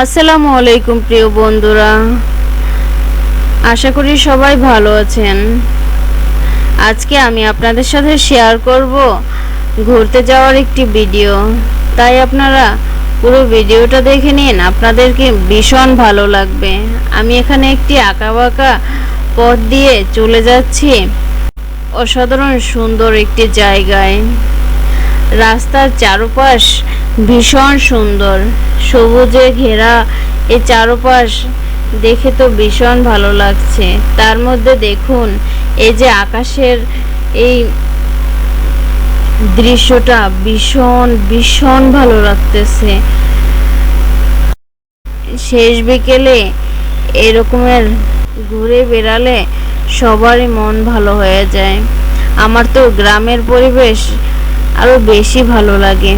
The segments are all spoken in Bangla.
আসসালামু আলাইকুম প্রিয় বন্ধুরা, আশা করি সবাই ভালো আছেন। আজকে আমি আপনাদের সাথে শেয়ার করব ঘুরতে যাওয়ার একটি ভিডিও, তাই আপনারা পুরো ভিডিওটা দেখে নিন, আপনাদেরকে ভীষণ ভালো লাগবে। আমি এখানে একটি আঁকাবাঁকা পথ দিয়ে চলে যাচ্ছি অসাধারণ সুন্দর একটি জায়গায়। রাস্তার চারপাশ ভীষণ সুন্দর, সবুজে ঘেরা এই চারপাশ দেখে তো ভীষণ ভালো লাগছে। তার মধ্যে দেখুন এই যে আকাশের এই দৃশ্যটা ভীষণ ভীষণ ভালো লাগতেছে। শেষ বিকেলে এরকমের ঘুরে বেড়ালে সবারই মন ভালো হয়ে যায়। আমার তো গ্রামের পরিবেশ আরো বেশি ভালো লাগে,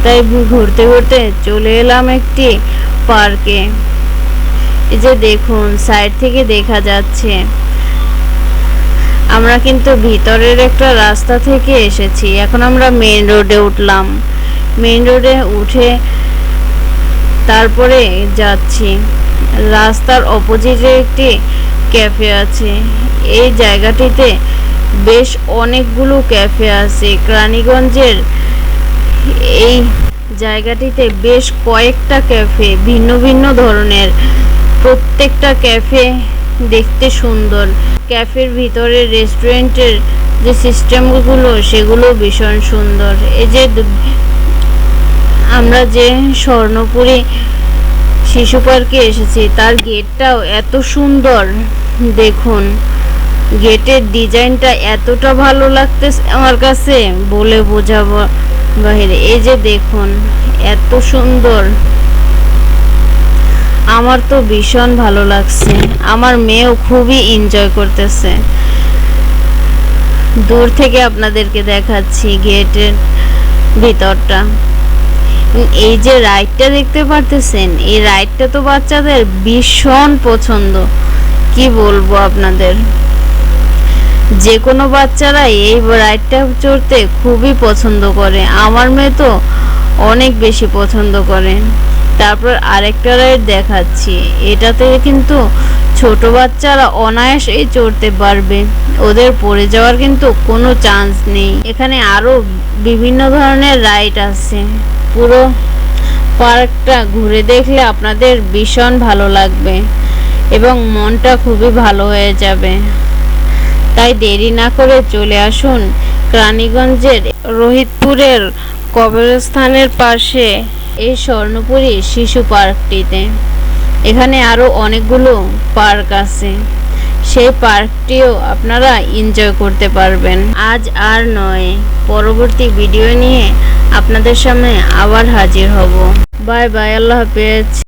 তাই ঘুরতে ঘুরতে চলে এলাম একটি পার্কে। এই যে দেখুন সাইড থেকে দেখা যাচ্ছে, আমরা কিন্তু ভিতরের একটা রাস্তা থেকে এসেছি, এখন আমরা মেইন রোডে উঠলাম। মেইন রোডে উঠে তারপরে যাচ্ছি। রাস্তার অপোজিটে একটি ক্যাফে আছে। এই জায়গাটিতে বেশ অনেকগুলো ক্যাফে আছে। রানীগঞ্জের এই জায়গাটিতে বেশ কয়েকটা ক্যাফে, ভিন্ন ভিন্ন ধরনের। প্রত্যেকটা ক্যাফে দেখতে সুন্দর। ক্যাফের ভিতরে রেস্টুরেন্টের যে সিস্টেমগুলো সেগুলো ভীষণ সুন্দর। এই যে আমরা যে স্বর্ণপুরী শিশু পার্কে এসেছি, তার গেটটাও এত সুন্দর। দেখুন গেটের ডিজাইনটা এতটা ভালো লাগতেছে আমার কাছে, বলে বোঝাবো বাহিরে। এই যে দেখুন এত সুন্দর, আমার তো ভীষণ ভালো লাগছে। আমার মেয়েও খুবই এনজয় করতেছে। দূর থেকে আপনাদেরকে দেখাচ্ছি গেটের ভিতরটা। এই যে রাইডটা দেখতে পারতেছেন, এই রাইডটা তো বাচ্চাদের ভীষণ পছন্দ। কি বলবো আপনাদের, যে কোনো বাচ্চারাই এই রাইডটা চড়তে খুবই পছন্দ করে। আমার মেয়ে তো অনেক বেশি পছন্দ করে। তারপর আরেকটা রাইড দেখাচ্ছি, এটাতে কিন্তু ছোট বাচ্চারা অনায়াসেই চড়তে পারবে, ওদের পড়ে যাওয়ার কিন্তু কোনো চান্স নেই। এখানে আরো বিভিন্ন ধরনের রাইড আছে। পুরো পার্কটা ঘুরে দেখলে আপনাদের ভীষণ ভালো লাগবে এবং মনটা খুবই ভালো হয়ে যাবে। তাই দেরি না করে চলে আসুন রানীগঞ্জের রোহিতপুরের কবরস্থানের পাশে এই স্বর্ণপুরী শিশু পার্কটিতে। এখানে আরো অনেকগুলো পার্ক আছে, সেই পার্কটিও আপনারা এনজয় করতে পারবেন। আজ আর নয়, পরবর্তী ভিডিও নিয়ে আপনাদের সামনে আবার হাজির হব। বাই বাই, আল্লাহ হাফেজ।